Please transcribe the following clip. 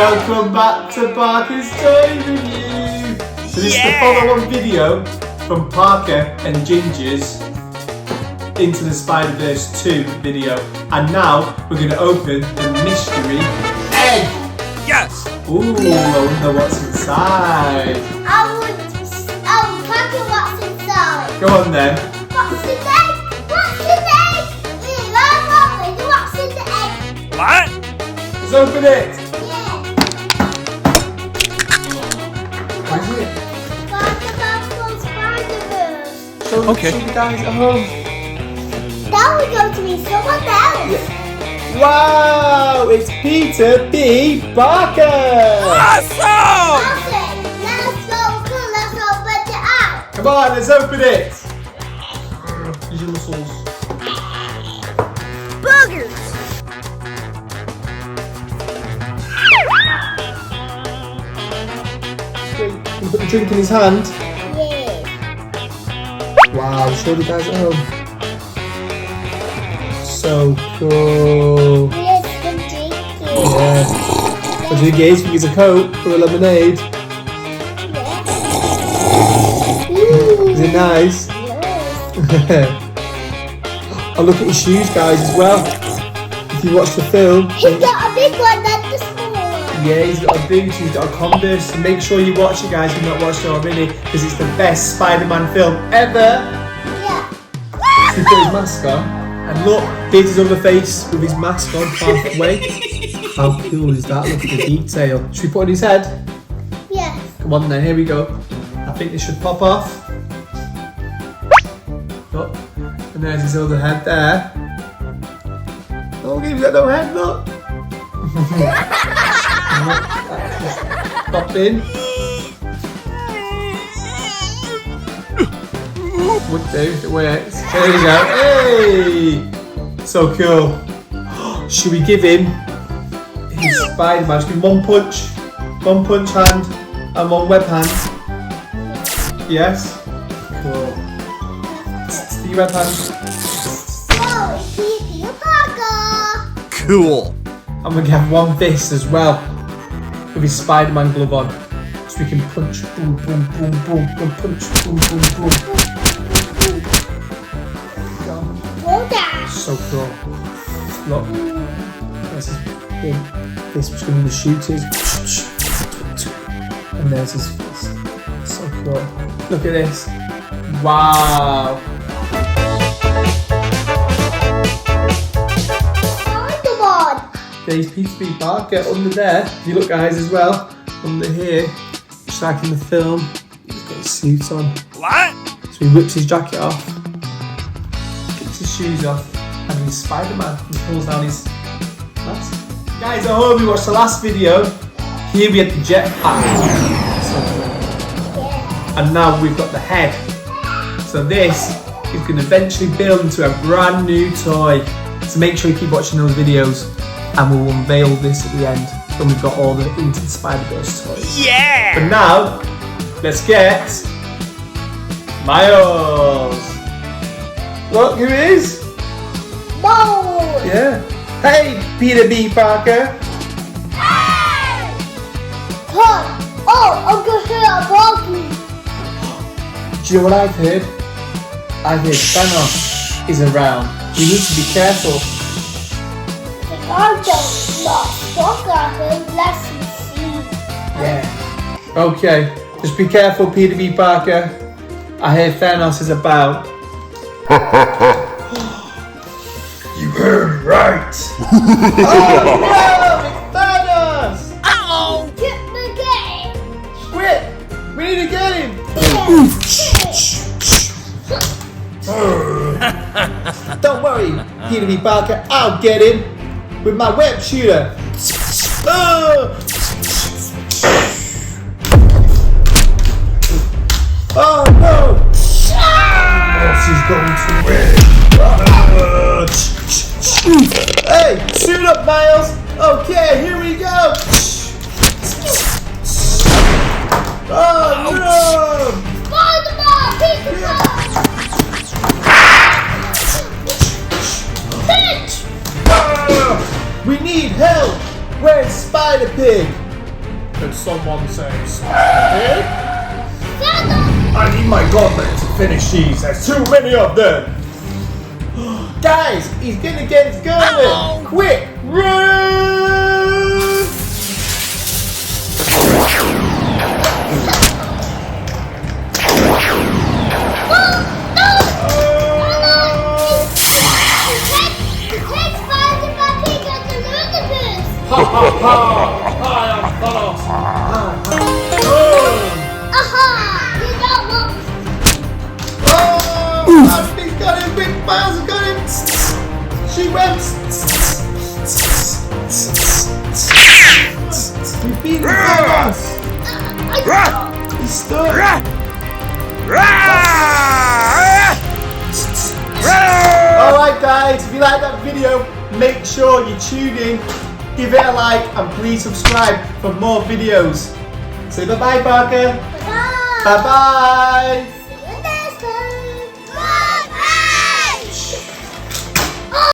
Welcome back to Parker's Toy Review. So this is the follow-on video from Parker and Ginger's Into the Spider-Verse 2 video. And now we're going to open the mystery egg. Yes! Ooh, I wonder what's inside. Parker, what's inside? Go on then. What's in the egg? What's in the egg? What's in the egg? What? Let's open it. Yeah. What is it? Parker Spider-Verse. Show Okay. the guys at home. Now we're going to be someone else. Wow, it's Peter B. Parker. Awesome! That's it. Let's open it out. Come on, let's open it. Use your muscles. Boogers. Put the drink in his hand. Yeah. Wow, show the guys at home. So cool. Yes, we're drinking. Yeah. What do you get? Think it's a Coke or a lemonade? Is it nice? Yes. Oh, look at his shoes, guys, as well. If you watch the film. He's got a big one and the small one. Yeah, he's got a boot, he's got a Converse. So make sure you watch it, guys, if you've not watched it already, because it's the best Spider-Man film ever. Yeah. So he put his mask on, and look, here's his other face with his mask on halfway. How cool is that? Look at the detail. Should we put it on his head? Yes. Come on then, here we go. I think this should pop off. Look, and there's his other head there. Oh, he's got no head, look. Pop in. Would do if it works. There you go. Hey! So cool. Should we give him his Spider-Man? Should we one punch hand, and one web hand? Yes? Cool. The web hand. Oh, it's Peter Parker. Cool. I'm gonna have one fist as well with his Spider-Man glove on, so we can punch, boom, boom, boom, boom, boom, punch, boom, boom, boom. Well done. So cool. Look, there's his big fist between the shooters, and there's his fist. So cool. Look at this. Wow. Spider-Man. There's Peter B. Parker under there. If you look, guys, as well, under here, just like in the film, he's got his suit on. What? So he whips his jacket off, kicks his shoes off, and he's Spider-Man. He pulls down his mask. Guys, at home, we watched the last video. Here we had the jetpack. So cool. And now we've got the head. So this is going to eventually build into a brand new toy. So make sure you keep watching those videos, and we'll unveil this at the end when we've got all the Into the Spider-Verse toys. Yeah! But now, let's get Miles. Look who it is. Mold. Yeah. Hey, Peter B. Parker. Come. Oh, I'm going to say a bogey. Do you know what I've heard? I heard Thanos is around. We need to be careful. I don't know. Fuck up unless you see. Yeah. Okay. Just be careful, Peter B. Parker. I hear Thanos is about. You heard me right. Oh no! It's Thanos! Uh-oh! Get the game. Quick! We need to get him! Don't worry, Peter B. Parker. I'll get him with my web shooter. Oh no! She's going to win. Hey, suit up, Miles. Okay, here we go. Oh no! Spider-Man, Peter Parker. Pitch. We need help. Where's Spider Pig? someone say Spider-Man? I need my gauntlet to finish these. There's too many of them. Guys, he's gonna get his gauntlet. Quick, run! Ha ha ha! I am Thanos! Oh! He's got him! Big Miles has got him! She went! We've beaten Thanos! He's stuck! Alright guys, if you like that video, make sure you tune in, give it a like and please subscribe for more videos. Say bye bye Parker. Bye. Bye bye.